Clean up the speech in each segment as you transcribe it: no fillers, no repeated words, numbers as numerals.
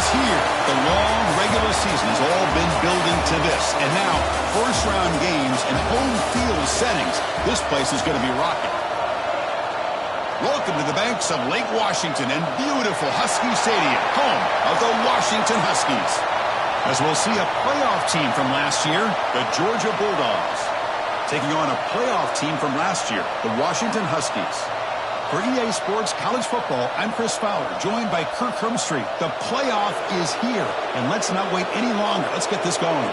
is here. The long regular season has all been building to this. And now, first-round games and home field settings. This place is going to be rocking. Welcome to the banks of Lake Washington and beautiful Husky Stadium, home of the Washington Huskies. As we'll see a playoff team from last year, the Georgia Bulldogs, taking on a playoff team from last year, the Washington Huskies. For EA Sports College Football, I'm Chris Fowler, joined by Kirk Herbstreit. The playoff is here, and let's not wait any longer. Let's get this going.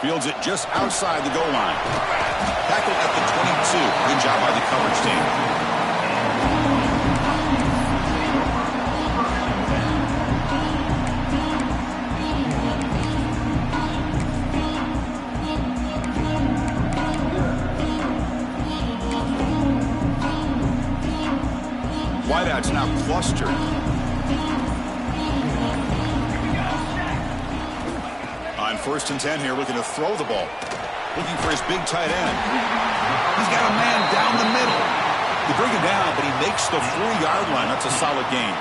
Fields it just outside the goal line. Tackled at the 22. Good job by the coverage team. Wideouts now clustered. First and 10 here, looking to throw the ball. Looking for his big tight end. He's got a man down the middle. They bring him down, but he makes the 4-yard line. That's a solid gain.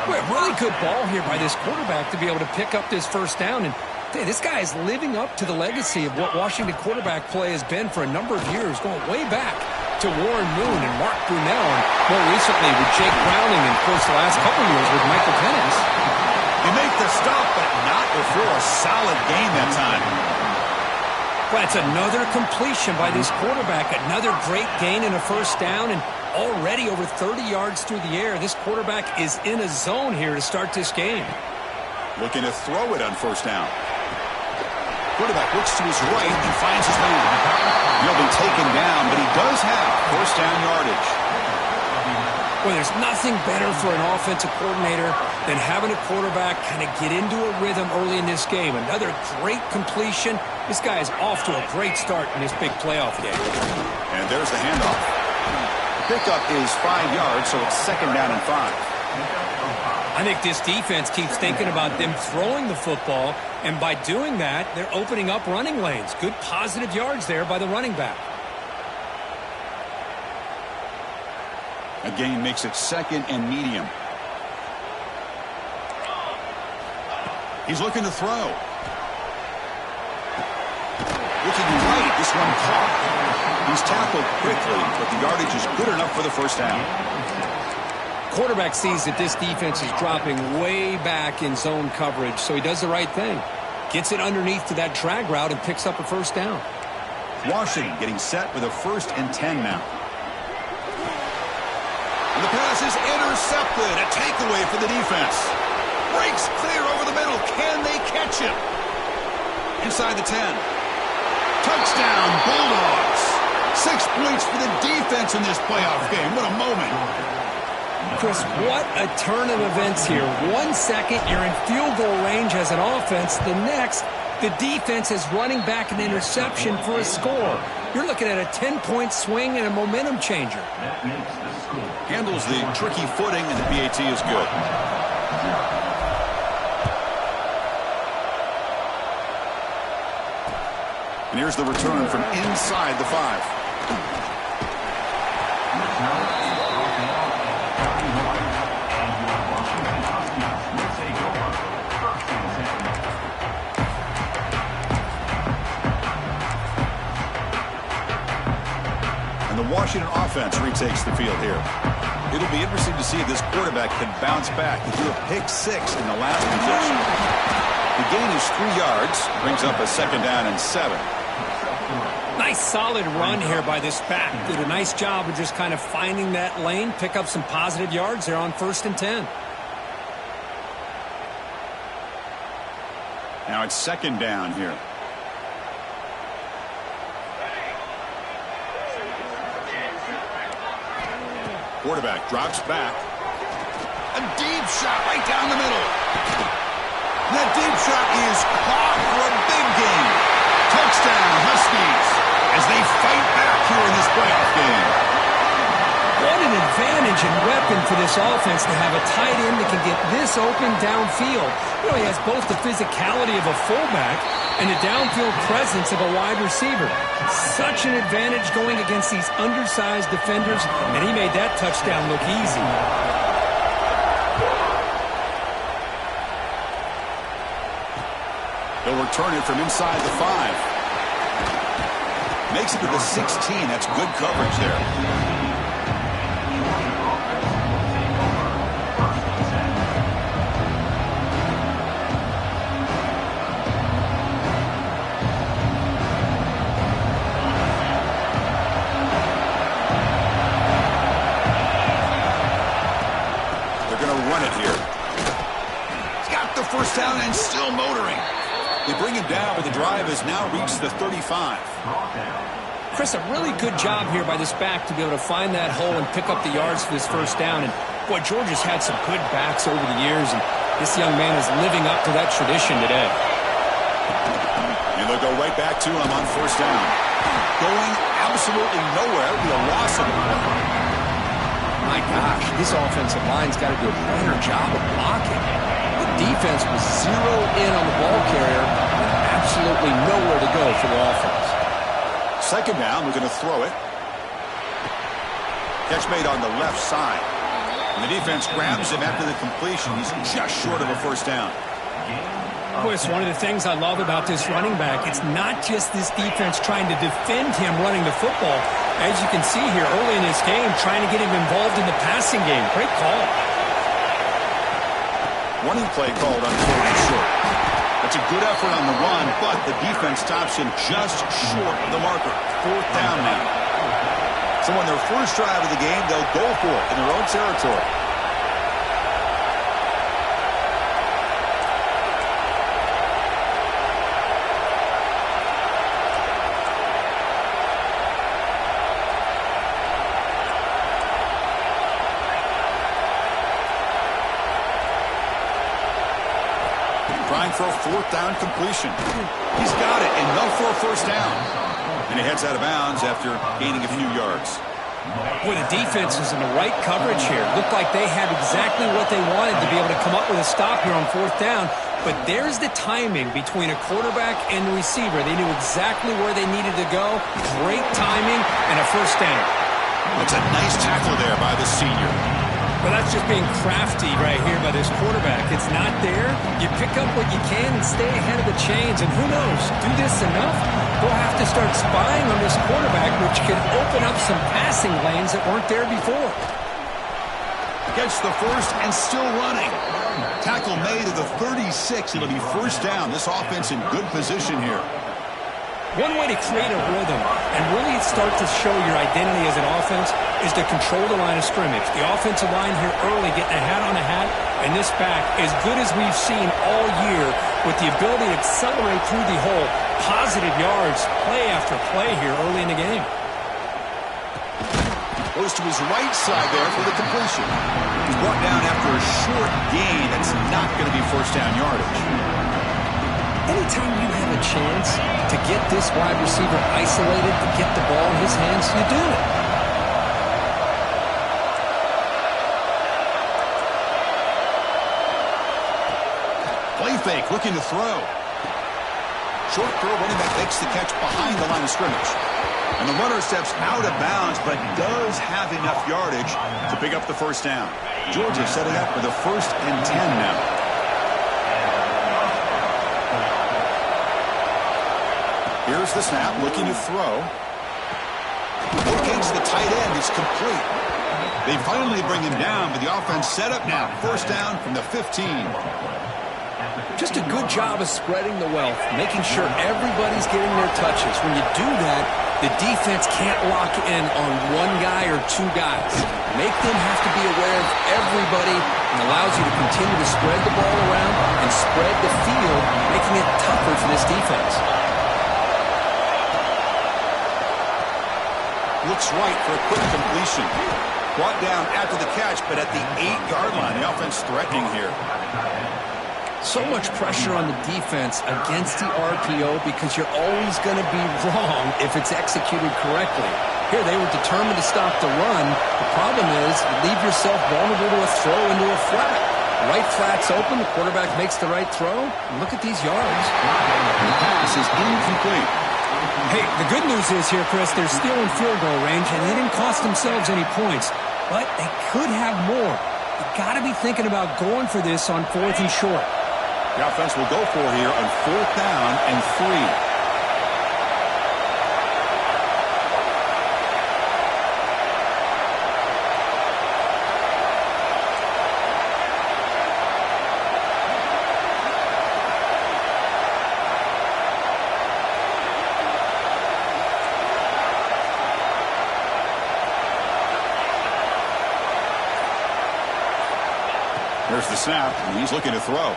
Well, really good ball here by this quarterback to be able to pick up this first down. And this guy is living up to the legacy of what Washington quarterback play has been for a number of years, going way back to Warren Moon and Mark Brunell, and more recently with Jake Browning, and of course the last couple years with Michael Penix. They make the stop, but not before a solid gain that time. Well, that's another completion by this quarterback. Another great gain and a first down, and already over 30 yards through the air. This quarterback is in a zone here to start this game. Looking to throw it on first down. Quarterback looks to his right and finds his man. He'll be taken down, but he does have first down yardage. Well, there's nothing better for an offensive coordinator than having a quarterback kind of get into a rhythm early in this game. Another great completion. This guy is off to a great start in this big playoff game. And there's the handoff. The pickup is 5 yards, so it's second down and 5. I think this defense keeps thinking about them throwing the football, and by doing that, they're opening up running lanes. Good positive yards there by the running back. A gain makes it second and medium. He's looking to throw. Looking right, this one caught. He's tackled quickly, but the yardage is good enough for the first down. Quarterback sees that this defense is dropping way back in zone coverage, so he does the right thing. Gets it underneath to that drag route and picks up a first down. Washington getting set with a first and 10 now. And the pass is intercepted. A takeaway for the defense. Breaks clear over the middle. Can they catch him? Inside the 10. Touchdown, Bulldogs. 6 points for the defense in this playoff game. What a moment. Chris, what a turn of events here. 1 second, you're in field goal range as an offense. The next, the defense is running back an interception for a score. You're looking at a 10-point swing and a momentum changer. Handles the tricky footing, and the PAT is good. And here's the return from inside the 5. And the Washington offense retakes the field here. It'll be interesting to see if this quarterback can bounce back. He threw a pick 6 in the last possession. The gain is 3 yards, brings up a second down and 7. Nice solid run here by this back. Did a nice job of just kind of finding that lane, pick up some positive yards there on first and 10. Now it's second down here. Quarterback drops back. A deep shot right down the middle. That deep shot is caught for a big gain. Touchdown, Huskies, as they fight back here in this playoff game. What an advantage and weapon for this offense to have a tight end that can get this open downfield. You know, he has both the physicality of a fullback and the downfield presence of a wide receiver. Such an advantage going against these undersized defenders, and he made that touchdown look easy. They'll return it from inside the 5. Makes it to the 16. That's good coverage there. First down and still motoring. They bring him down, but the drive has now reached the 35. Chris, a really good job here by this back to be able to find that hole and pick up the yards for this first down. And, boy, Georgia's had some good backs over the years, and this young man is living up to that tradition today. And they'll go right back to him on first down. Going absolutely nowhere with a loss of the ball. My gosh, this offensive line's got to do a better job of blocking. Defense was zeroed in on the ball carrier and absolutely nowhere to go for the offense. Second down, we're going to throw it. Catch made on the left side. And the defense grabs him after the completion. He's just short of a first down. Boy, it's one of the things I love about this running back. It's not just this defense trying to defend him running the football. As you can see here early in this game, trying to get him involved in the passing game. Great call. Running play called on 4th and short. That's a good effort on the run, but the defense stops him just short of the marker. 4th down now. So on their first drive of the game, they'll go for it in their own territory. Trying for a 4th down completion. He's got it, enough for a first down. And he heads out of bounds after gaining a few yards. Boy, the defense was in the right coverage here. Looked like they had exactly what they wanted to be able to come up with a stop here on 4th down. But there's the timing between a quarterback and the receiver. They knew exactly where they needed to go. Great timing and a first down. That's a nice tackle there by the senior. Well, that's just being crafty right here by this quarterback. It's not there. You pick up what you can and stay ahead of the chains. And who knows, do this enough, they'll have to start spying on this quarterback, which can open up some passing lanes that weren't there before. Gets the first and still running. Tackle made at the 36. It'll be first down. This offense in good position here. One way to create a rhythm and really start to show your identity as an offense is to control the line of scrimmage. The offensive line here early getting a hat on a hat, and this back, as good as we've seen all year, with the ability to accelerate through the hole, positive yards, play after play here early in the game. Goes to his right side there for the completion. He's brought down after a short gain. That's not going to be first down yardage. Anytime you have a chance to get this wide receiver isolated, to get the ball in his hands, you do it. Play fake, looking to throw. Short throw, running back makes the catch behind the line of scrimmage. And the runner steps out of bounds, but does have enough yardage to pick up the first down. Georgia setting up for the 1st and 10 now. Here's the snap, looking to throw. Locates the tight end, it's complete. They finally bring him down, but the offense set up now. First down from the 15. Just a good job of spreading the wealth, making sure everybody's getting their touches. When you do that, the defense can't lock in on one guy or two guys. Make them have to be aware of everybody and allows you to continue to spread the ball around and spread the field, making it tougher for this defense. Looks right for a quick completion. Brought down after the catch, but at the 8-yard line. The offense threatening here. So much pressure on the defense against the RPO because you're always going to be wrong if it's executed correctly. Here, they were determined to stop the run. The problem is you leave yourself vulnerable to a throw into a flat. Right flat's open, the quarterback makes the right throw. Look at these yards. The pass is incomplete. Hey, the good news is here, Chris, they're still in field goal range, and they didn't cost themselves any points. But they could have more. You got to be thinking about going for this on 4th and short. The offense will go for here on 4th down and 3. There's the snap, and he's looking to throw.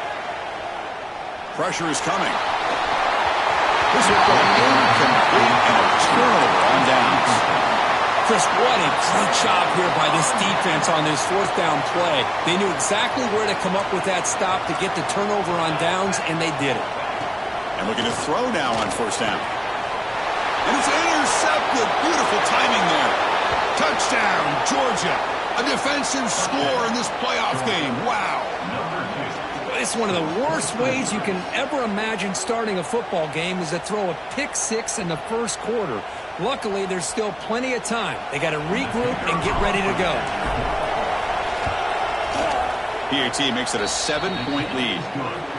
Pressure is coming. This will go incomplete and a turnover on downs. Chris, what a great job here by this defense on this 4th down play. They knew exactly where to come up with that stop to get the turnover on downs, and they did it. And looking to throw now on 1st down. And it's intercepted. Beautiful timing there. Touchdown, Georgia. A defensive score in this playoff game. Wow. It's one of the worst ways you can ever imagine starting a football game is to throw a pick-6 in the 1st quarter. Luckily, there's still plenty of time. They got to regroup and get ready to go. PAT makes it a 7-point lead.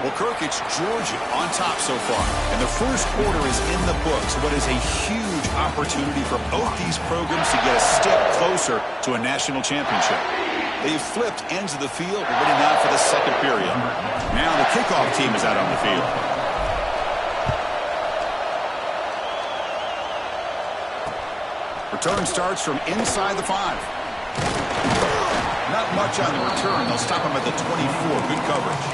Well, Kirk, it's Georgia on top so far. And the 1st quarter is in the books. What is a huge opportunity for both these programs to get a step closer to a national championship. They've flipped ends of the field. We're ready now for the 2nd period. Now the kickoff team is out on the field. Return starts from inside the 5. Not much on the return. They'll stop him at the 24. Good coverage.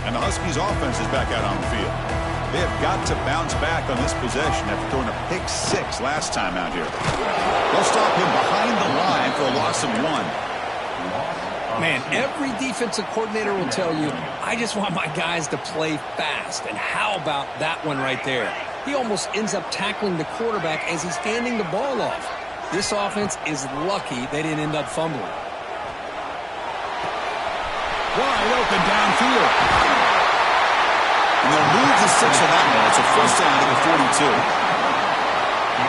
And the Huskies offense is back out on the field. They have got to bounce back on this possession after throwing a pick-6 last time out here. They'll stop him behind the line for a loss of 1. Man, every defensive coordinator will tell you, I just want my guys to play fast. And how about that one right there? He almost ends up tackling the quarterback as he's handing the ball off. This offense is lucky they didn't end up fumbling. Wide open downfield. And they'll move the 6 on that one. It's a 1st down to the 42.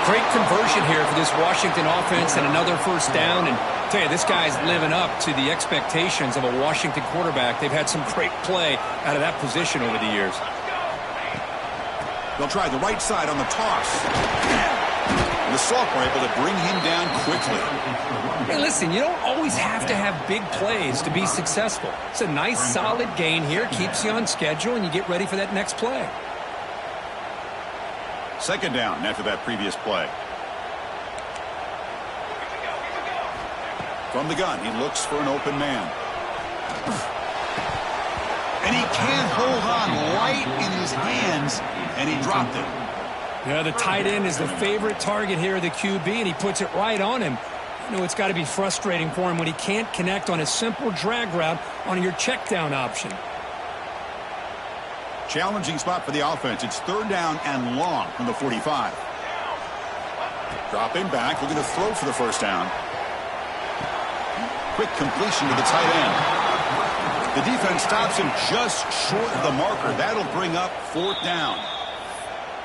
Great conversion here for this Washington offense and another 1st down. And I tell you, this guy's living up to the expectations of a Washington quarterback. They've had some great play out of that position over the years. They'll try the right side on the toss. And the Sophomore able to bring him down quickly. Hey, listen, you don't always have to have big plays to be successful. It's a nice, solid gain here. Keeps you on schedule, and you get ready for that next play. 2nd down after that previous play. From the gun, he looks for an open man. And he can't hold on right in his hands, and he dropped it. Yeah, the tight end is the favorite target here of the QB, and he puts it right on him. You know, it's got to be frustrating for him when he can't connect on a simple drag route on your check down option. Challenging spot for the offense. It's 3rd down and long from the 45. Dropping back, looking to throw for the 1st down. Quick completion to the tight end. The defense stops him just short of the marker. That'll bring up 4th down.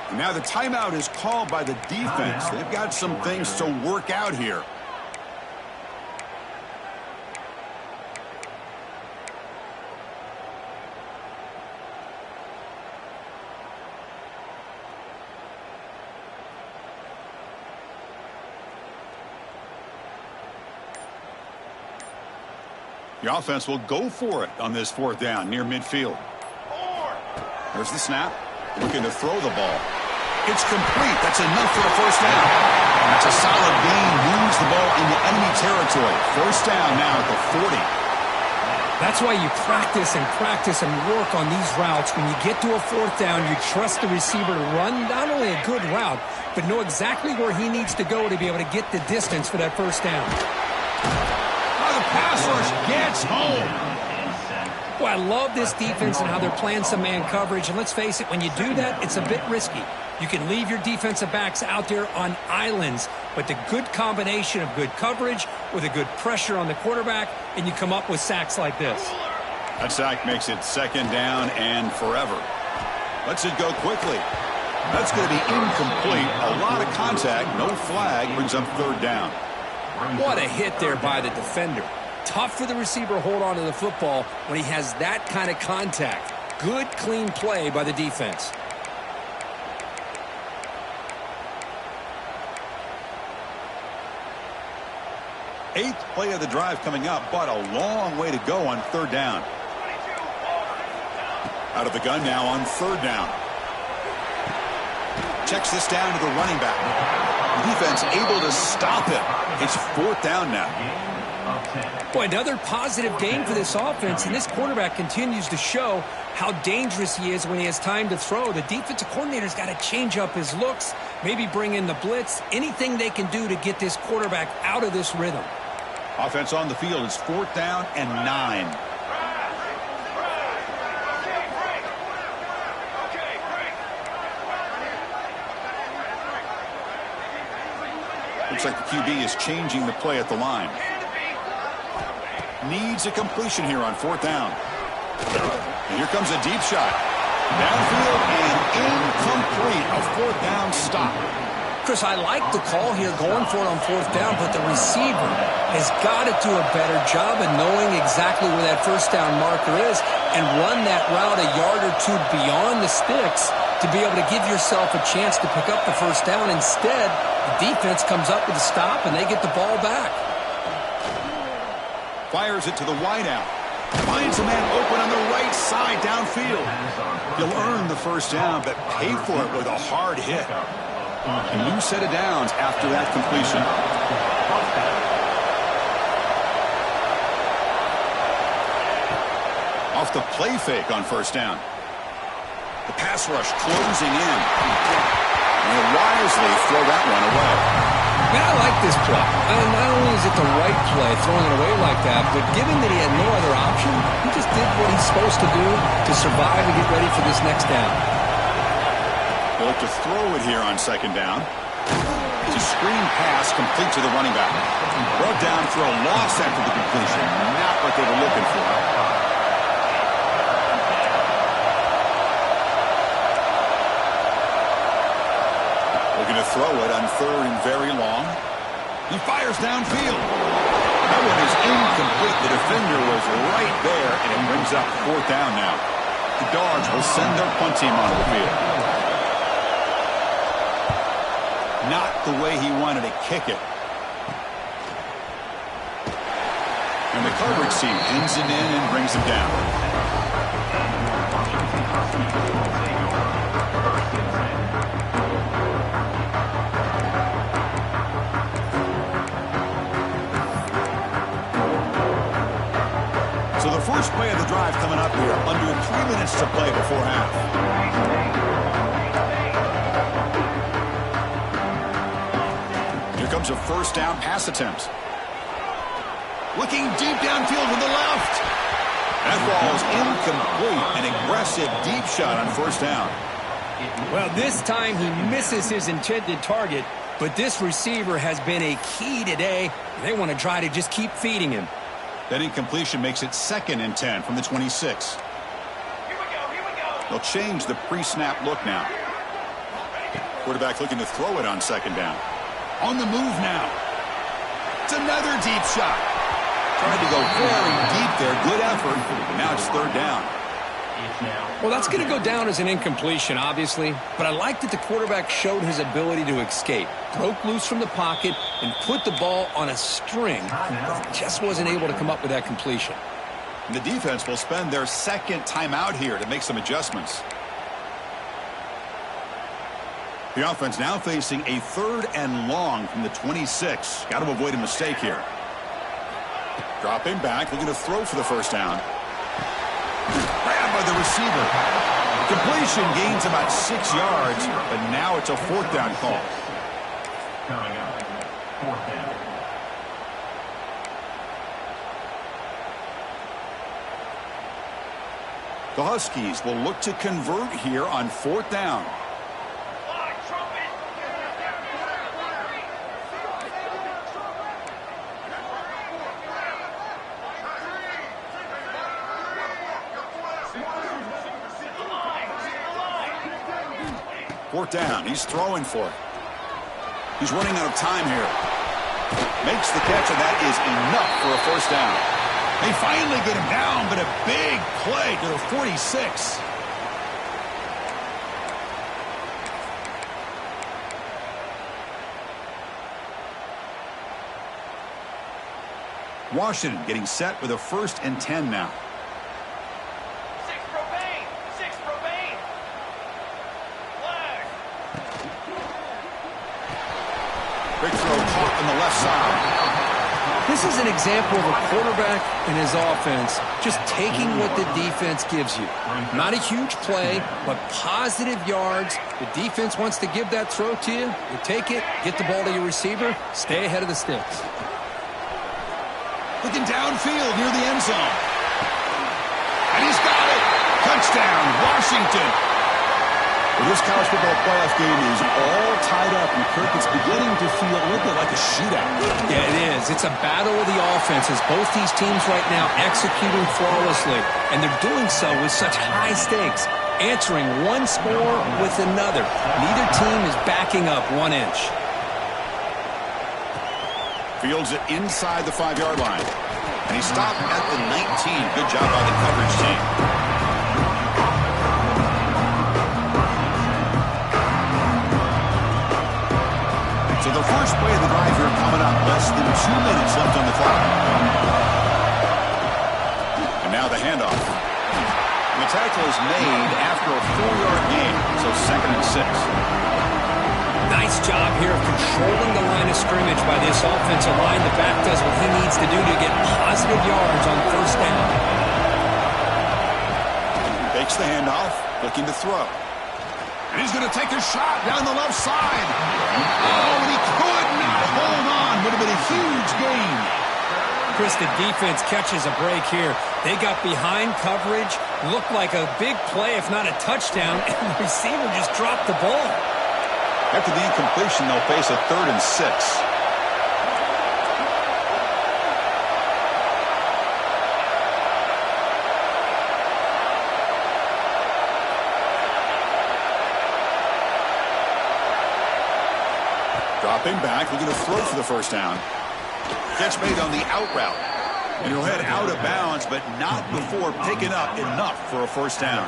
And now the timeout is called by the defense. They've got some things to work out here. The offense will go for it on this 4th down near midfield. There's the snap. Looking to throw the ball. It's complete. That's enough for a 1st down. That's a solid gain. Moves the ball into enemy territory. 1st down now at the 40. That's why you practice and work on these routes. When you get to a fourth down, you trust the receiver to run not only a good route, but know exactly where he needs to go to be able to get the distance for that first down. Oh, the pass rush gets home. Well, I love this defense and how they're playing some man coverage. And let's face it, when you do that, it's a bit risky. You can leave your defensive backs out there on islands, but the good combination of good coverage with a good pressure on the quarterback, and you come up with sacks like this. That sack makes it second down and forever. Lets it go quickly. That's going to be incomplete. A lot of contact. No flag. Brings up third down. What a hit there by the defender. Tough for the receiver to hold on to the football when he has that kind of contact. Good, clean play by the defense. Eighth play of the drive coming up, but a long way to go on third down. Out of the gun now on third down. Checks this down to the running back. The defense able to stop him. It's fourth down now. Boy, another positive gain for this offense, and this quarterback continues to show how dangerous he is when he has time to throw. The defensive coordinator's got to change up his looks, maybe bring in the blitz, anything they can do to get this quarterback out of this rhythm. Offense on the field is fourth down and 9. Looks like the QB is changing the play at the line. Needs a completion here on fourth down. And here comes a deep shot. Downfield and incomplete. A fourth down stop. Chris, I like the call here going for it on fourth down, but the receiver has got to do a better job of knowing exactly where that first down marker is and run that route a yard or two beyond the sticks to be able to give yourself a chance to pick up the first down. Instead, the defense comes up with a stop and they get the ball back. Fires it to the wideout. Finds a man open on the right side downfield. He'll earn the first down, but pay for it with a hard hit. A new set of downs after that completion. Off the play fake on first down. The pass rush closing in. And he'll wisely throw that one away. Man, I like this play. Not only is it the right play, throwing it away like that, but given that he had no other option, he just did what he's supposed to do to survive and get ready for this next down. They'll look to throw it here on second down. It's a screen pass complete to the running back. Brought down for a loss after the completion. Not what they were looking for. Looking to throw it on third and very long. He fires downfield. That one is incomplete. The defender was right there, and it brings up fourth down now. The Dogs will send their punt team onto the field. Not the way he wanted to kick it. And the coverage team pins it in and brings him down. So the first play of the drive coming up here. Under 3 minutes to play before half. Here comes a first down pass attempt. Looking deep downfield to the left. That ball's incomplete. An aggressive deep shot on first down. Well, this time he misses his intended target, but this receiver has been a key today. They want to try to just keep feeding him. That incompletion makes it second and 10 from the 26. They'll change the pre-snap look now. Quarterback looking to throw it on second down. On the move now. It's another deep shot. Tried to go very deep there. Good effort. Now it's third down. Well, that's going to go down as an incompletion, obviously, but I like that the quarterback showed his ability to escape, broke loose from the pocket, and put the ball on a string, but just wasn't able to come up with that completion. And the defense will spend their second timeout here to make some adjustments. The offense now facing a third and long from the 26. Got to avoid a mistake here. Dropping back, looking to throw for the first down. Grabbed by the receiver. Completion gains about 6 yards, but now it's a 4th down call. Coming up, 4th down. The Huskies will look to convert here on 4th down. Fourth down. He's throwing for it. He's running out of time here. Makes the catch, and that is enough for a first down. They finally get him down, but a big play to the 46. Washington getting set with a 1st and 10 now. Big throw caught on the left side. This is an example of a quarterback and his offense just taking what the defense gives you. Not a huge play, but positive yards. The defense wants to give that throw to you. You take it, get the ball to your receiver, stay ahead of the sticks. Looking downfield near the end zone. And he's got it. Touchdown, Washington. Well, this college football playoff game is all tied up, and Kirk, it's beginning to feel a little bit like a shootout. Yeah, it is. It's a battle of the offenses. Both these teams right now executing flawlessly, and they're doing so with such high stakes, answering one score with another. Neither team is backing up 1 inch. Fields it inside the 5-yard line. And he stopped at the 19. Good job by the coverage team. So the first play of the drive here coming up. Less than 2 minutes left on the clock. And now the handoff. And the tackle is made after a 4-yard gain. So 2nd and 6. Nice job here of controlling the line of scrimmage by this offensive line. The back does what he needs to do to get positive yards on 1st down. Takes the handoff, looking to throw. And he's going to take a shot down the left side. Oh, and he could not hold on. Would have been a huge gain. Chris, the defense catches a break here. They got behind coverage, looked like a big play, if not a touchdown, and the receiver just dropped the ball. After the incompletion, they'll face a 3rd and 6. Dropping back, looking to throw for the first down. Catch made on the out route. And he'll head out of bounds, but not before picking up enough for a first down.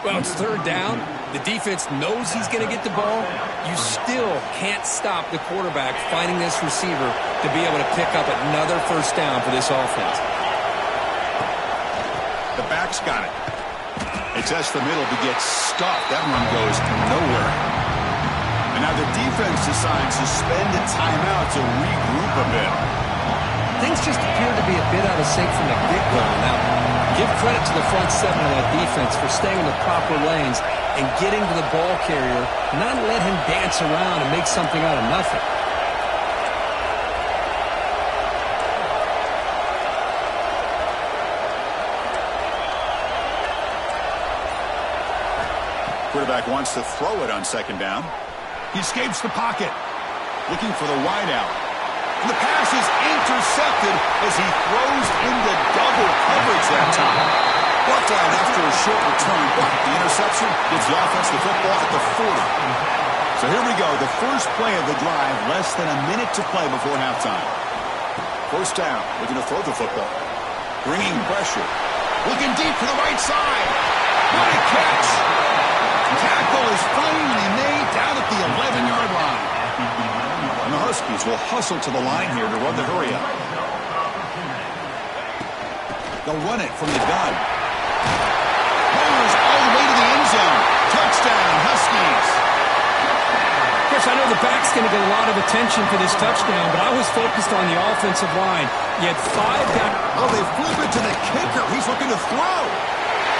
Well, it's 3rd down. The defense knows he's going to get the ball. You still can't stop the quarterback finding this receiver to be able to pick up another first down for this offense. The back's got it. It's just the middle to get stuffed. That one goes nowhere. And now the defense decides to spend a timeout to regroup a bit. Things just appear to be a bit out of sync from the get-go. Now, give credit to the front 7 of that defense for staying in the proper lanes and getting to the ball carrier, not let him dance around and make something out of nothing. Quarterback wants to throw it on 2nd down. He escapes the pocket, looking for the wideout. And the pass is intercepted as he throws into double coverage that time. Brought down after a short return, but the interception gives the offense the football at the 40. So here we go, the first play of the drive, less than a minute to play before halftime. First down, looking to throw the football. Bringing pressure. Looking deep to the right side. What a catch! Tackle is finally made down at the 11-yard line. And the Huskies will hustle to the line here to run the hurry-up. They'll run it from the gun. Powers all the way to the end zone. Touchdown, Huskies. Coach, I know the back's going to get a lot of attention for this touchdown, but I was focused on the offensive line. You had 5 guys. Oh, they flip it to the kicker. He's looking to throw.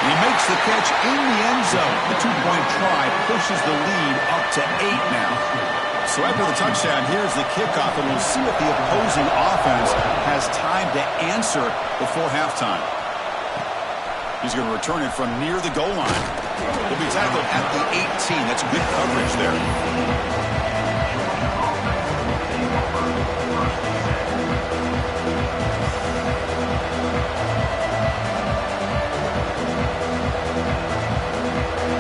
He makes the catch in the end zone. The 2-point try pushes the lead up to 8 now. So after the touchdown, here's the kickoff, and we'll see if the opposing offense has time to answer before halftime. He's going to return it from near the goal line. He'll be tackled at the 18. That's good coverage there.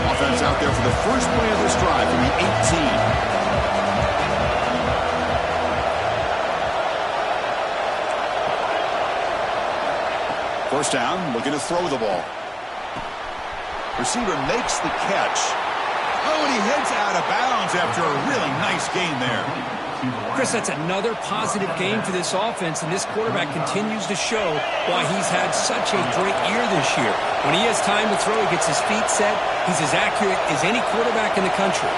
Offense out there for the first play of this drive from the 18. First down, looking to throw the ball. Receiver makes the catch. Oh, and he heads out of bounds after a really nice gain there. Chris, that's another positive game for this offense, and this quarterback continues to show why he's had such a great year this year. When he has time to throw, he gets his feet set. He's as accurate as any quarterback in the country.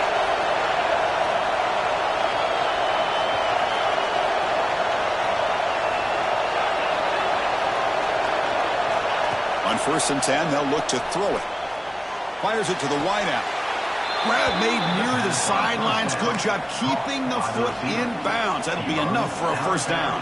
On 1st and 10, they'll look to throw it. Fires it to the wideout. Grab made near the sidelines. Good job keeping the foot in bounds. That'll be enough for a first down.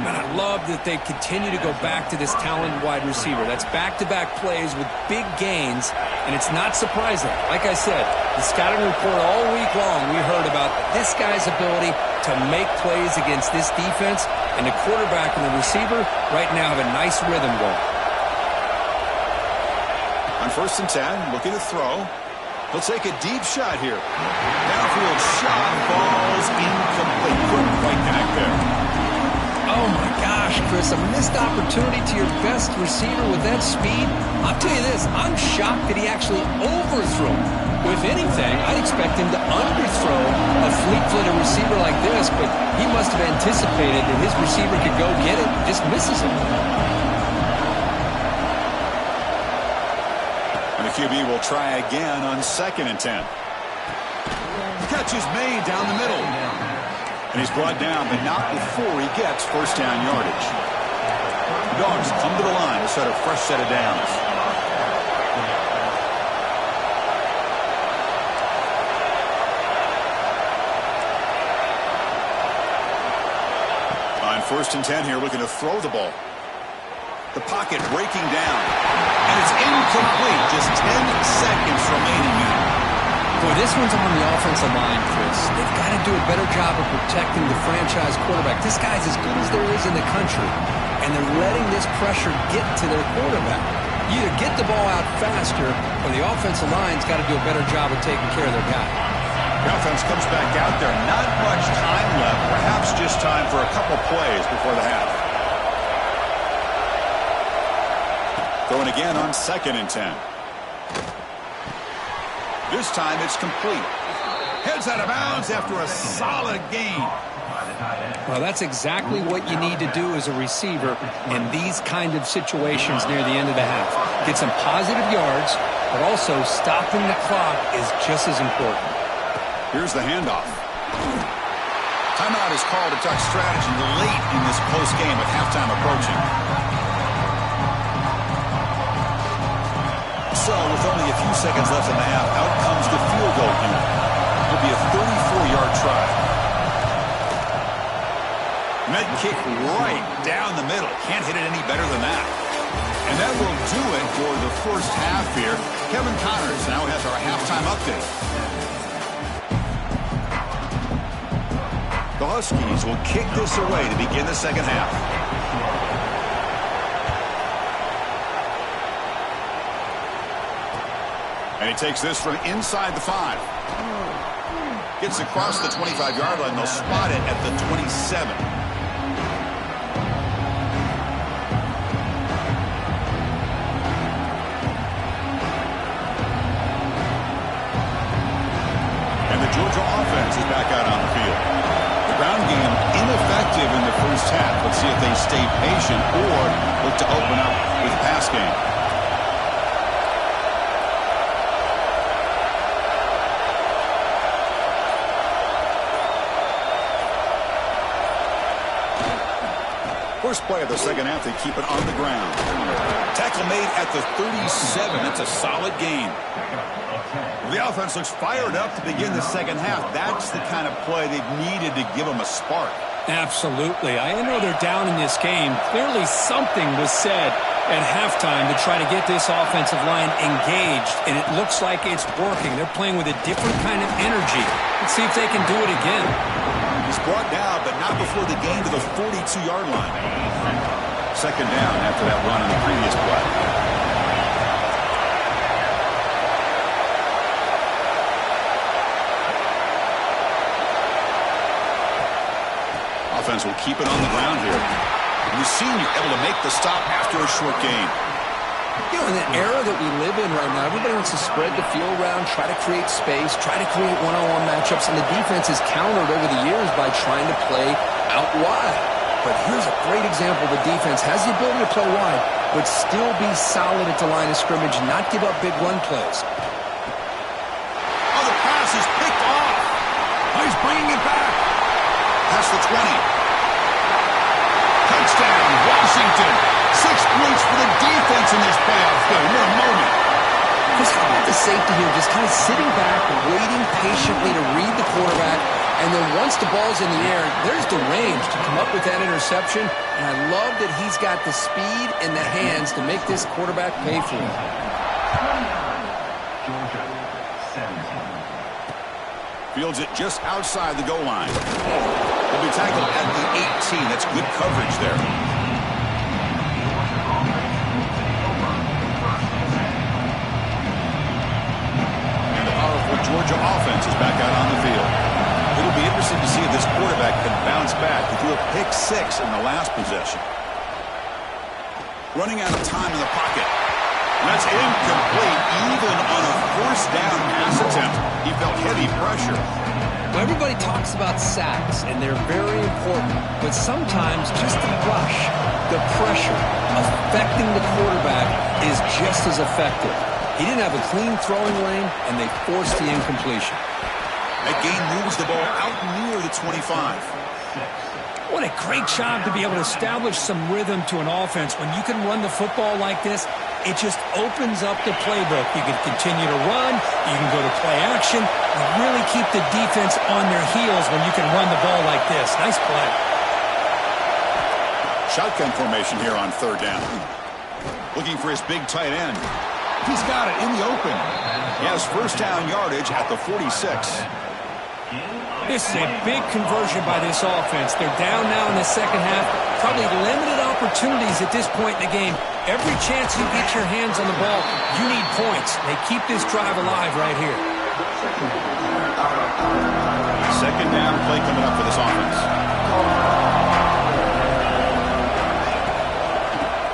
And I love that they continue to go back to this talented wide receiver. That's back-to-back plays with big gains, and it's not surprising. Like I said, the scouting report all week long, we heard about this guy's ability to make plays against this defense, and the quarterback and the receiver right now have a nice rhythm going. On 1st and 10, looking to throw. He'll take a deep shot here. Downfield shot falls incomplete. Couldn't quite connect there. Oh, my gosh, Chris, a missed opportunity to your best receiver with that speed. I'll tell you this, I'm shocked that he actually overthrew. If anything, I'd expect him to underthrow a fleet-footed receiver like this, but he must have anticipated that his receiver could go get it, just misses it. QB will try again on 2nd and 10. The catch is made down the middle. And he's brought down, but not before he gets first down yardage. The Dogs come to the line to set a fresh set of downs. On 1st and 10 here, looking to throw the ball. The pocket breaking down. And it's incomplete. Just 10 seconds remaining now. Boy, this one's on the offensive line, Chris. They've got to do a better job of protecting the franchise quarterback. This guy's as good as there is in the country, and they're letting this pressure get to their quarterback. You either get the ball out faster, or the offensive line's got to do a better job of taking care of their guy. The offense comes back out there. Not much time left. Perhaps just time for a couple plays before the half. Throwing again on 2nd and 10. This time it's complete. Heads out of bounds after a solid gain. Well, that's exactly what you need to do as a receiver in these kind of situations near the end of the half. Get some positive yards, but also stopping the clock is just as important. Here's the handoff. Timeout is called to talk strategy late in this close game with halftime approaching. So, with only a few seconds left in the half, out comes the field goal unit. It'll be a 34-yard try. Med kick right down the middle. Can't hit it any better than that. And that will do it for the first half here. Kevin Connors now has our halftime update. The Huskies will kick this away to begin the second half. And he takes this from inside the 5. Gets across the 25-yard line. They'll spot it at the 27. And the Georgia offense is back out on the field. The ground game ineffective in the first half. Let's see if they stay patient or look to open up with a pass game. First play of the second half, they keep it on the ground. Tackle made at the 37. That's a solid gain. The offense looks fired up to begin the second half. That's the kind of play they've needed to give them a spark. Absolutely. I know they're down in this game. Clearly something was said at halftime to try to get this offensive line engaged, and it looks like it's working. They're playing with a different kind of energy. Let's see if they can do it again. He's brought down, but not before the gain to the 42-yard line. Second down after that run in the previous play. Offense will keep it on the ground here. And the senior able to make the stop after a short gain. You know, in the era that we live in right now, everybody wants to spread the field around, try to create space, try to create one-on-one matchups, and the defense is countered over the years by trying to play out wide. But here's a great example. The defense has the ability to play wide, but still be solid at the line of scrimmage and not give up big run plays. Oh, the pass is picked off. Oh, he's bringing it back. Past the 20. Touchdown, Washington. 6 points for the defense in this playoff game. What a moment. Chris, how about the safety here? Just kind of sitting back, waiting patiently to read the quarterback, and then once the ball's in the air, there's the range to come up with that interception, and I love that he's got the speed and the hands to make this quarterback pay for it. Georgia, 17. Fields it just outside the goal line. He'll be tackled at the 18. That's good coverage there. Georgia offense is back out on the field. It'll be interesting to see if this quarterback can bounce back. He threw a pick 6 in the last possession. Running out of time in the pocket. And that's incomplete, even on a first down pass attempt. He felt heavy pressure. Well, everybody talks about sacks, and they're very important. But sometimes just the rush, the pressure, affecting the quarterback is just as effective. He didn't have a clean throwing lane, and they forced the incompletion. That gain moves the ball out near the 25. What a great job to be able to establish some rhythm to an offense. When you can run the football like this, it just opens up the playbook. You can continue to run. You can go to play action. You really keep the defense on their heels when you can run the ball like this. Nice play. Shotgun formation here on third down. Looking for his big tight end. He's got it in the open. He has first down yardage at the 46. This is a big conversion by this offense. They're down now in the second half. Probably limited opportunities at this point in the game. Every chance you get your hands on the ball, you need points. They keep this drive alive right here. Second down play coming up for this offense.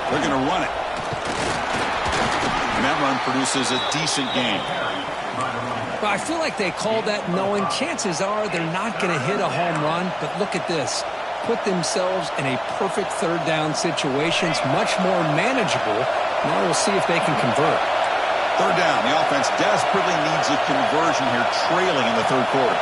They're going to run it. And that run produces a decent gain. Well, I feel like they called that knowing chances are they're not going to hit a home run, but look at this. Put themselves in a perfect third down situation. It's much more manageable. Now we'll see if they can convert. Third down. The offense desperately needs a conversion here, trailing in the third quarter.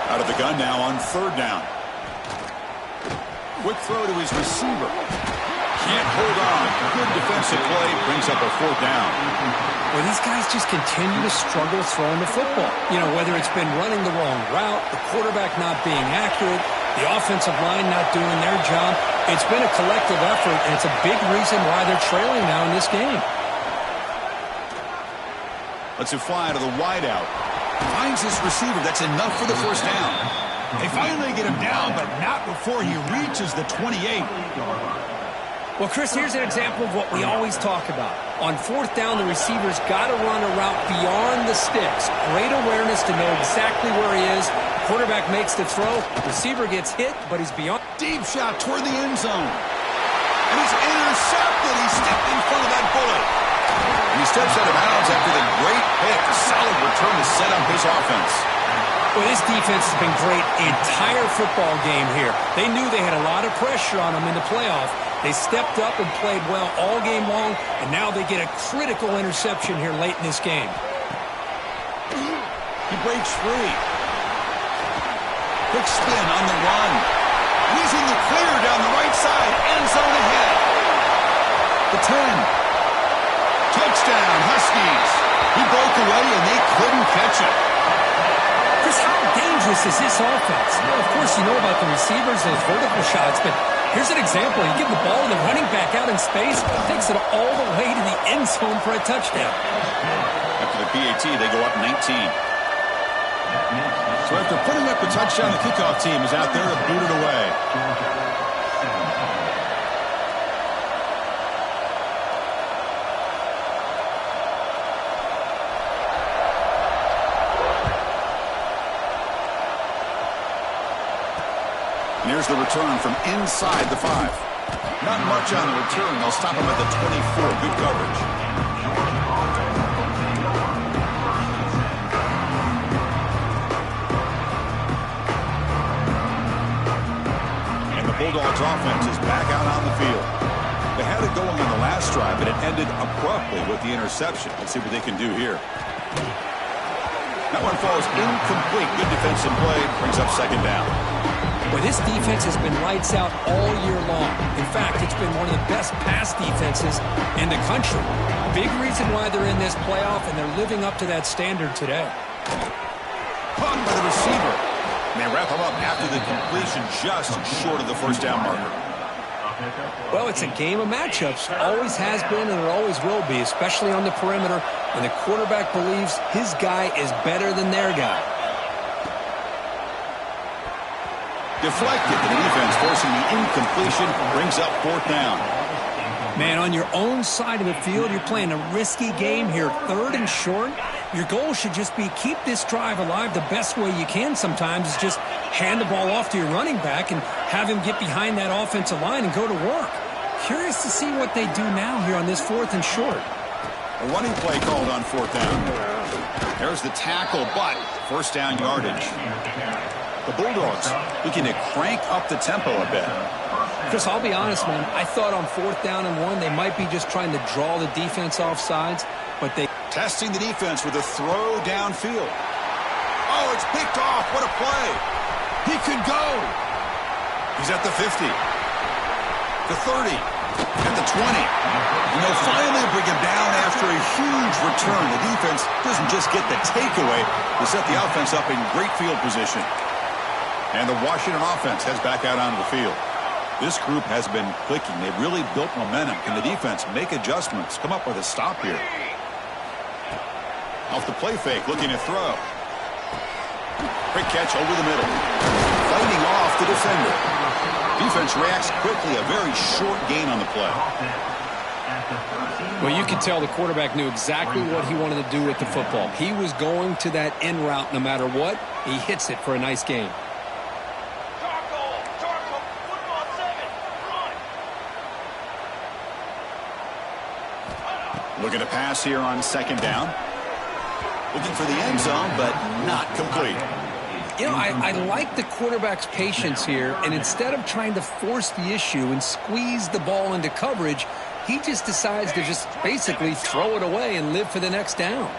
Out of the gun now on third down. Quick throw to his receiver. Can't hold on. Good defensive play. Brings up a fourth down. Well, these guys just continue to struggle throwing the football. You know, whether it's been running the wrong route, the quarterback not being accurate, the offensive line not doing their job. It's been a collective effort, and it's a big reason why they're trailing now in this game. Lets it fly to the wideout. Finds his receiver. That's enough for the first down. They finally get him down, but not before he reaches the 28. Well, Chris, here's an example of what we always talk about. On fourth down, the receiver's got to run a route beyond the sticks. Great awareness to know exactly where he is. Quarterback makes the throw. Receiver gets hit, but he's beyond. Deep shot toward the end zone. And he's intercepted. He stepped in front of that bullet. And he steps out of bounds after the great pick. A solid return to set up his offense. Well, this defense has been great the entire football game here. They knew they had a lot of pressure on them in the playoff. They stepped up and played well all game long, and now they get a critical interception here late in this game. He breaks free. Quick spin on the run. Using the clear down the right side. End zone ahead. The 10. Touchdown, Huskies. He broke away, and they couldn't catch him. Chris, how dangerous is this offense? Well, of course, you know about the receivers, those vertical shots, but here's an example. You give the ball to the running back out in space, takes it all the way to the end zone for a touchdown. After the PAT, they go up 19. So after putting up the touchdown, the kickoff team is out there to boot it away. And here's the return from inside the 5. Not much on the return. They'll stop him at the 24. Good coverage. Bulldogs offense is back out on the field. They had it going on the last drive, but it ended abruptly with the interception. Let's see what they can do here. That one falls incomplete. Good defensive play. Brings up second down. Well, this defense has been lights out all year long. In fact, it's been one of the best pass defenses in the country. Big reason why they're in this playoff, and they're living up to that standard today. Caught by the receiver. And they wrap him up after the completion, just short of the first down marker. Well, it's a game of matchups. Always has been and it always will be, especially on the perimeter. And the quarterback believes his guy is better than their guy. Deflected. The defense forcing the incompletion. Brings up fourth down. Man, on your own side of the field, you're playing a risky game here. 3rd and short. Your goal should just be keep this drive alive the best way you can sometimes is just hand the ball off to your running back and have him get behind that offensive line and go to work. Curious to see what they do now here on this 4th and short. A running play called on fourth down. There's the tackle, but first down yardage. The Bulldogs looking to crank up the tempo a bit. Chris, I'll be honest, man. I thought on 4th down and 1, they might be just trying to draw the defense off sides, but they... Testing the defense with a throw downfield. Oh, it's picked off. What a play. He could go. He's at the 50. The 30. At the 20. And they'll finally bring him down after a huge return. The defense doesn't just get the takeaway. They set the offense up in great field position. And the Washington offense heads back out onto the field. This group has been clicking. They've really built momentum. Can the defense make adjustments? Come up with a stop here. Off the play fake, looking to throw. Quick catch over the middle. Fighting off the defender. Defense reacts quickly. A very short gain on the play. Well, you could tell the quarterback knew exactly what he wanted to do with the football. He was going to that end route no matter what. He hits it for a nice gain. Looking to pass here on second down. Looking for the end zone, but not complete. You know, I like the quarterback's patience here, and instead of trying to force the issue and squeeze the ball into coverage, he just decides to just basically throw it away and live for the next down.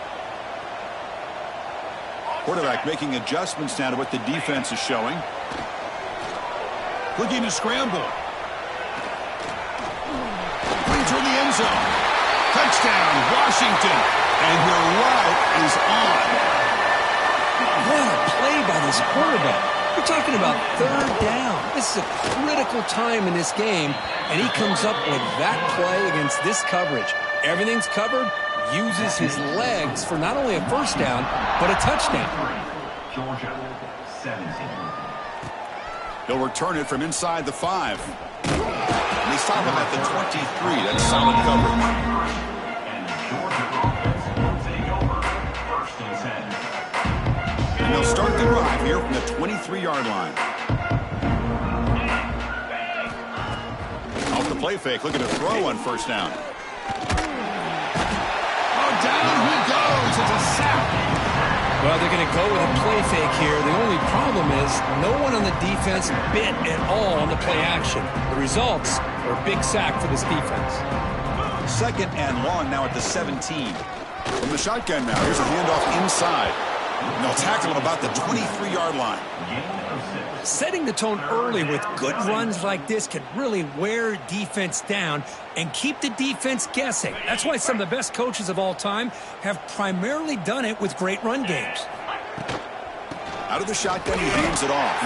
Quarterback making adjustments now to what the defense is showing. Looking to scramble. Putting toward the end zone. Touchdown, Washington. And your route is on. What a play by this quarterback. We're talking about 3rd down. This is a critical time in this game, and he comes up with that play against this coverage. Everything's covered, uses his legs for not only a first down, but a touchdown. Georgia, 17. He'll return it from inside the 5. And they stop him at the 23. That's solid coverage. And they'll start the drive here from the 23-yard line. Off the play fake, looking to throw on first down. Oh, down he goes. It's a sack. Well, they're going to go with a play fake here. The only problem is no one on the defense bit at all on the play action. The results are a big sack for this defense. 2nd and long now at the 17. From the shotgun now, here's a handoff inside. And they'll tackle him about the 23-yard line. Setting the tone early with good runs like this can really wear defense down and keep the defense guessing. That's why some of the best coaches of all time have primarily done it with great run games. Out of the shotgun, he hands it off.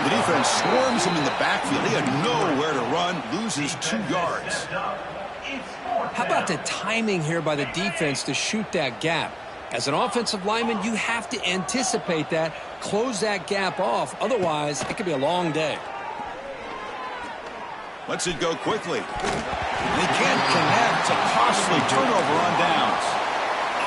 The defense swarms him in the backfield. He had nowhere to run, loses 2 yards. How about the timing here by the defense to shoot that gap? As an offensive lineman, you have to anticipate that, close that gap off. Otherwise, it could be a long day. Lets it go quickly. They can't connect. A costly turnover on downs.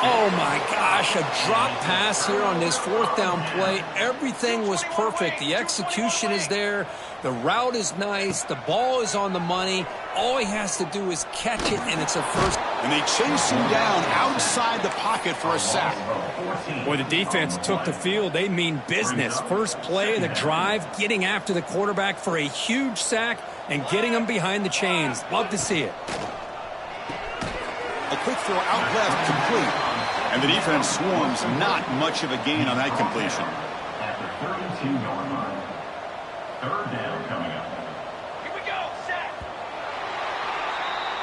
Oh, my gosh, a drop pass here on this 4th down play. Everything was perfect. The execution is there. The route is nice. The ball is on the money. All he has to do is catch it, and it's a first. And they chase him down outside the pocket for a sack. Boy, the defense took the field. They mean business. First play of the drive, getting after the quarterback for a huge sack and getting him behind the chains. Love to see it. A quick throw out left, complete. And the defense swarms, not much of a gain on that completion. At the 32-yard line. 3rd down coming up. Here we go, set.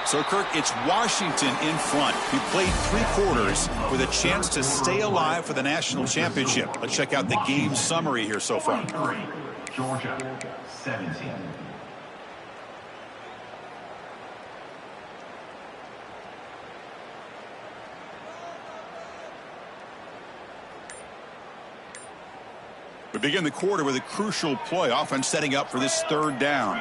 So, Kirk, it's Washington in front. He played 3 quarters with a chance to stay alive for the national championship. Let's check out the game summary here so far. Georgia, 17. We begin the quarter with a crucial play. Offense setting up for this 3rd down.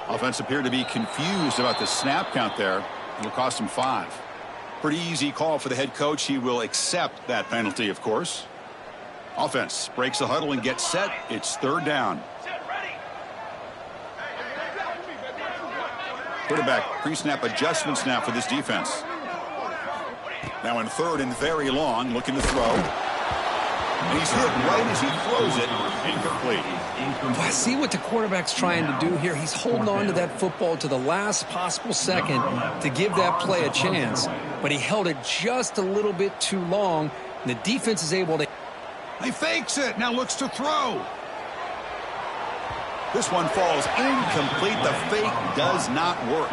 Offense appeared to be confused about the snap count there. It'll cost him 5. Pretty easy call for the head coach. He will accept that penalty, of course. Offense breaks the huddle and gets set. It's 3rd down. Quarterback pre-snap adjustments now for this defense. Now in 3rd and very long, looking to throw. And he's hit right as he throws it. Incomplete. I see what the quarterback's trying to do here. He's holding on to that football to the last possible second to give that play a chance. But he held it just a little bit too long. And the defense is able to... He fakes it. Now looks to throw. This one falls incomplete. The fake does not work.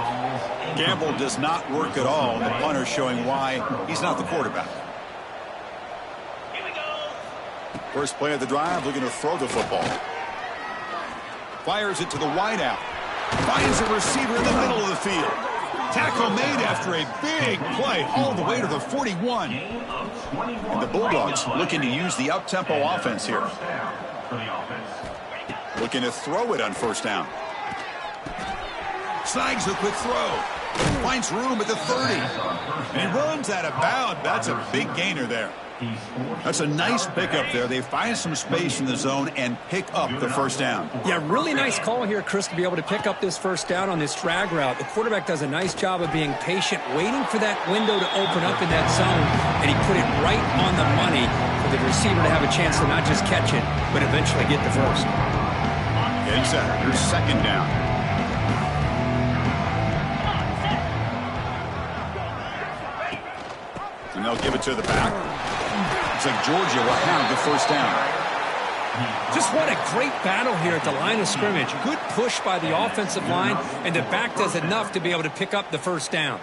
Gamble does not work at all. The punter showing why he's not the quarterback. First play of the drive, looking to throw the football. Fires it to the wideout. Finds a receiver in the middle of the field. Tackle made after a big play all the way to the 41. And the Bulldogs looking to use the up-tempo offense here. Looking to throw it on 1st down. Snags a quick throw. Finds room at the 30. And he runs out of bounds. That's a big gainer there. That's a nice pickup there. They find some space in the zone and pick up the 1st down. Yeah, really nice call here, Chris, to be able to pick up this 1st down on this drag route. The quarterback does a nice job of being patient, waiting for that window to open up in that zone, and he put it right on the money for the receiver to have a chance to not just catch it, but eventually get the 1st. Getting set. Here's 2nd down. And they'll give it to the back. Looks like Georgia will have the 1st down. Just what a great battle here at the line of scrimmage. Good push by the offensive line, and the back does enough to be able to pick up the 1st down.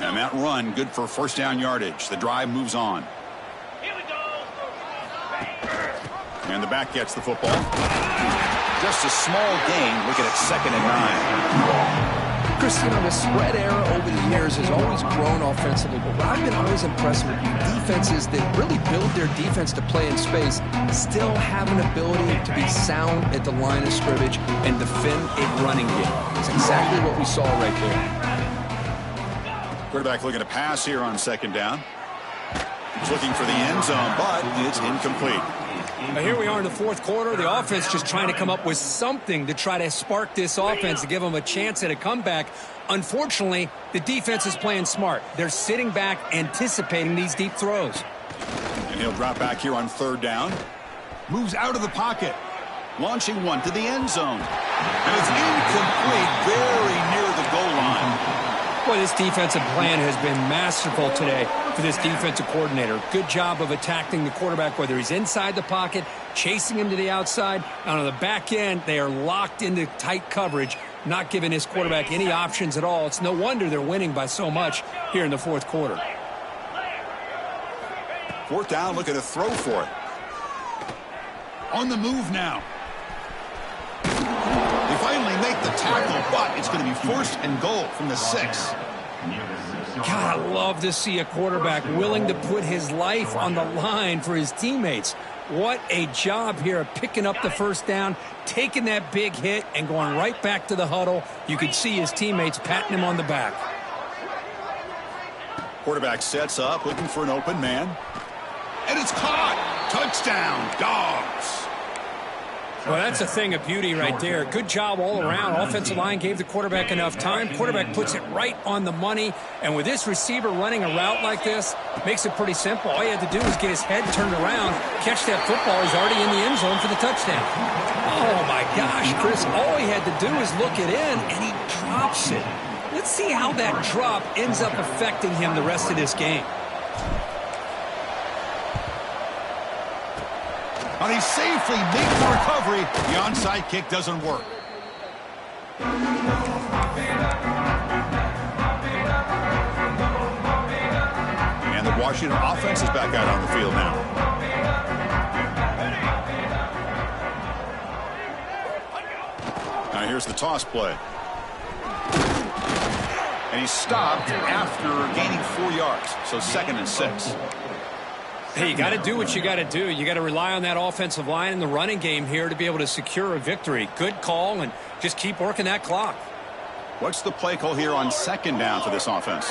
And that run, good for 1st down yardage. The drive moves on. And the back gets the football. Just a small gain. Looking at 2nd and 9. Chris, you know, the spread era over the years has always grown offensively, but what I've been always impressed with defenses that really build their defense to play in space still have an ability to be sound at the line of scrimmage and defend a running game. It's exactly what we saw right there. Quarterback looking to pass here on 2nd down. He's looking for the end zone, but it's incomplete. Now here we are in the 4th quarter. The offense just trying to come up with something to try to spark this offense to give them a chance at a comeback. Unfortunately, the defense is playing smart. They're sitting back, anticipating these deep throws. And he'll drop back here on third down. Moves out of the pocket. Launching one to the end zone. And it's incomplete, very near the goal line. Boy, this defensive plan has been masterful today for this defensive coordinator. Good job of attacking the quarterback, whether he's inside the pocket, chasing him to the outside. And on the back end, they are locked into tight coverage, not giving his quarterback any options at all. It's no wonder they're winning by so much here in the fourth quarter. Fourth down, looking to throw for it. On the move now. They finally make the tackle, but it's going to be first and goal from the 6. God, I love to see a quarterback willing to put his life on the line for his teammates. What a job here of picking up the first down, taking that big hit, and going right back to the huddle. You could see his teammates patting him on the back. Quarterback sets up, looking for an open man. And it's caught. Touchdown, Dogs. Well, that's a thing of beauty right there. Good job all around. Offensive line gave the quarterback enough time. Quarterback puts it right on the money. And with this receiver running a route like this, makes it pretty simple. All you had to do is get his head turned around, catch that football. He's already in the end zone for the touchdown. Oh, my gosh, Chris. All he had to do is look it in, and he drops it. Let's see how that drop ends up affecting him the rest of this game. And he safely makes the recovery. The onside kick doesn't work. And the Washington offense is back out on the field now. Now here's the toss play. And he's stopped after gaining 4 yards. So 2nd and 6. Hey, you got to do what you got to do. You got to rely on that offensive line in the running game here to be able to secure a victory. Good call, and just keep working that clock. What's the play call here on 2nd down for this offense?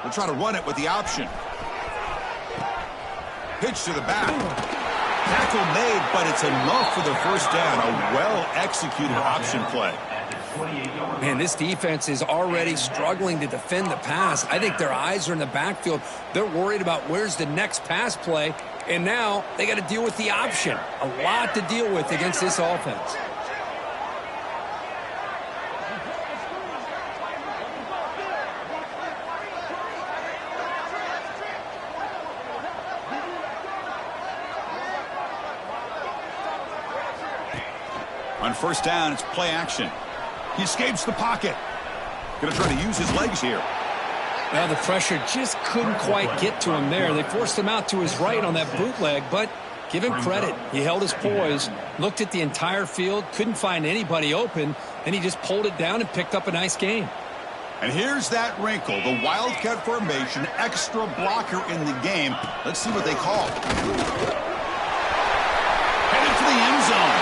We'll try to run it with the option. Pitch to the back. Tackle made, but it's enough for the first down. A well-executed option play. Man, this defense is already struggling to defend the pass. I think their eyes are in the backfield. They're worried about where's the next pass play, and now they got to deal with the option. A lot to deal with against this offense. On first down, it's play action. He escapes the pocket. Going to try to use his legs here. Well, the pressure just couldn't quite get to him there. They forced him out to his right on that bootleg, but give him credit. He held his poise, looked at the entire field, couldn't find anybody open, and he just pulled it down and picked up a nice gain. And here's that wrinkle, the Wildcat formation, extra blocker in the game. Let's see what they call. Headed for the end zone.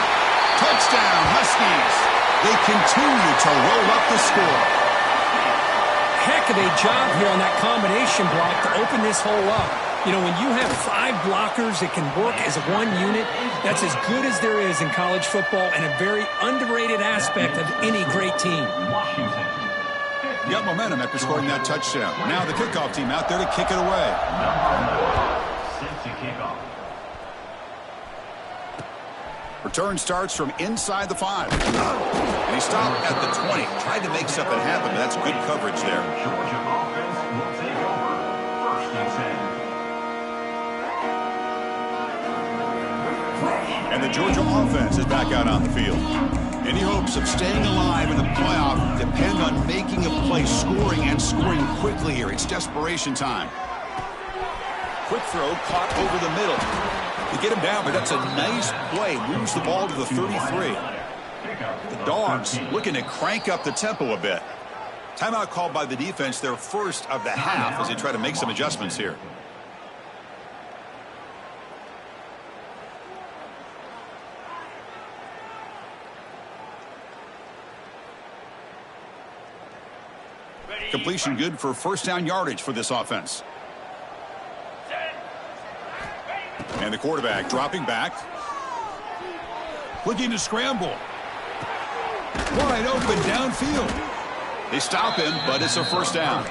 Touchdown, Huskies. They continue to roll up the score. Heck of a job here on that combination block to open this hole up. You know, when you have 5 blockers that can work as one unit, that's as good as there is in college football and a very underrated aspect of any great team. Got momentum after scoring that touchdown. Now the kickoff team out there to kick it away. Set to kickoff. Return starts from inside the 5. And he stopped at the 20. Tried to make something happen, but that's good coverage there. Georgia offense will take over. 1st and 10. And the Georgia offense is back out on the field. Any hopes of staying alive in the playoff depend on making a play, scoring, and scoring quickly here. It's desperation time. Quick throw caught over the middle. To get him down, but that's a nice play. Moves the ball to the 33. The Dogs looking to crank up the tempo a bit. Timeout called by the defense, their first of the half, as they try to make some adjustments here. Completion good for first down yardage for this offense. And the quarterback dropping back. Looking to scramble. Wide open downfield. They stop him, but it's a first down.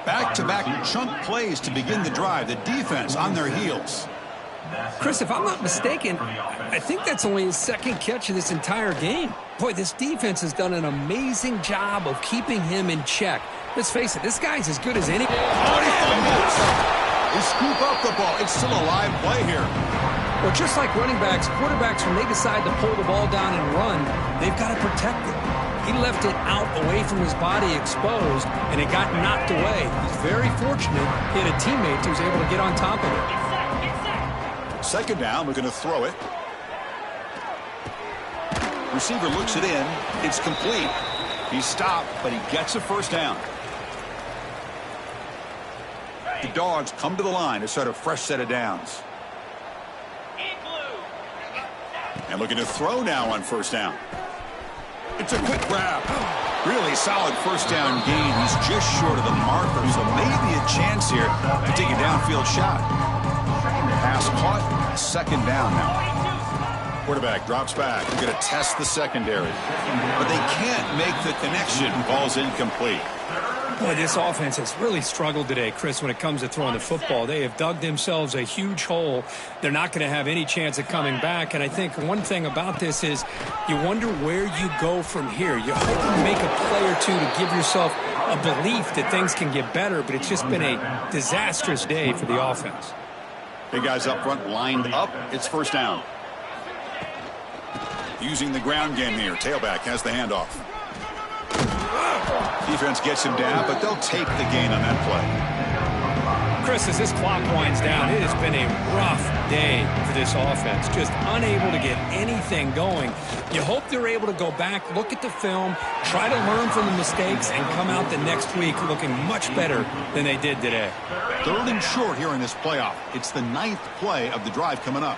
Back-to-back chunk plays to begin the drive. The defense on their heels. Chris, if I'm not mistaken, I think that's only his second catch of this entire game. Boy, this defense has done an amazing job of keeping him in check. Let's face it, this guy's as good as any. Oh, he fumbles. They scoop up the ball. It's still a live play here. Well, just like running backs, quarterbacks, when they decide to pull the ball down and run, they've got to protect it. He left it out away from his body exposed, and it got knocked away. He's very fortunate he had a teammate who was able to get on top of it. Second down, we're going to throw it. Receiver looks it in. It's complete. He's stopped, but he gets a first down. The Dogs come to the line to start a fresh set of downs. And looking to throw now on first down. It's a quick grab. Really solid first down gain. He's just short of the marker, so maybe a chance here to take a downfield shot. Pass caught. Second down now. Quarterback drops back. They're going to test the secondary. But they can't make the connection. Ball's incomplete. Boy, this offense has really struggled today, Chris, when it comes to throwing the football. They have dug themselves a huge hole. They're not going to have any chance of coming back. And I think one thing about this is you wonder where you go from here. You hope you make a play or two to give yourself a belief that things can get better, but it's just been a disastrous day for the offense. Big guys up front lined up. It's first down. Using the ground game here. Tailback has the handoff. Defense gets him down, but they'll take the gain on that play. Chris, as this clock winds down, it has been a rough day for this offense. Just unable to get anything going. You hope they're able to go back, look at the film, try to learn from the mistakes, and come out the next week looking much better than they did today. Third and short here in this playoff. It's the 9th play of the drive coming up.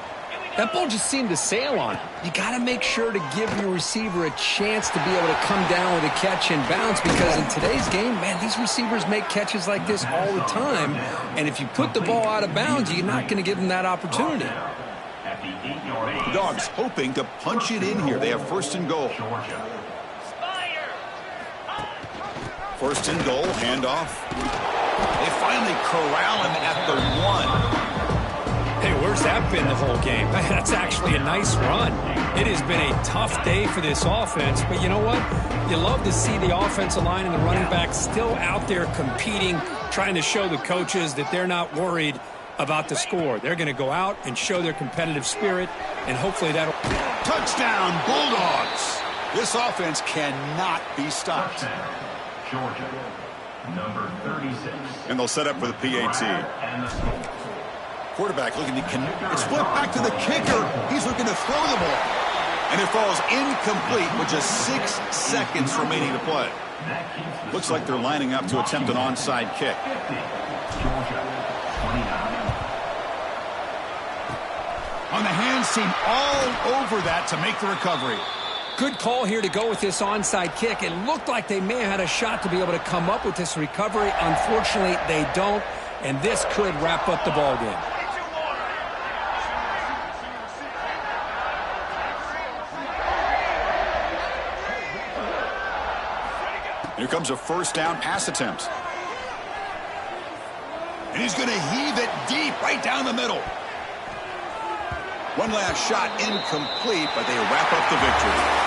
That ball just seemed to sail on him. You got to make sure to give your receiver a chance to be able to come down with a catch and bounce, because in today's game, man, these receivers make catches like this all the time. And if you put the ball out of bounds, you're not going to give them that opportunity. The Dogs hoping to punch it in here. They have first and goal. First and goal, handoff. They finally corral him at the 1. Hey, where's that been the whole game? That's actually a nice run. It has been a tough day for this offense, but you know what? You love to see the offensive line and the running back still out there competing, trying to show the coaches that they're not worried about the score. They're going to go out and show their competitive spirit, and hopefully that'll... Touchdown, Bulldogs! This offense cannot be stopped. Georgia, number 36. And they'll set up for the PAT. Quarterback looking to it's flipped back to the kicker. He's looking to throw the ball. And it falls incomplete with just 6 seconds remaining to play. Looks like they're lining up to attempt an onside kick. On the hands team all over that to make the recovery. Good call here to go with this onside kick. It looked like they may have had a shot to be able to come up with this recovery. Unfortunately, they don't, and this could wrap up the ball game. Here comes a first down pass attempt. And he's going to heave it deep right down the middle. One last shot incomplete, but they wrap up the victory.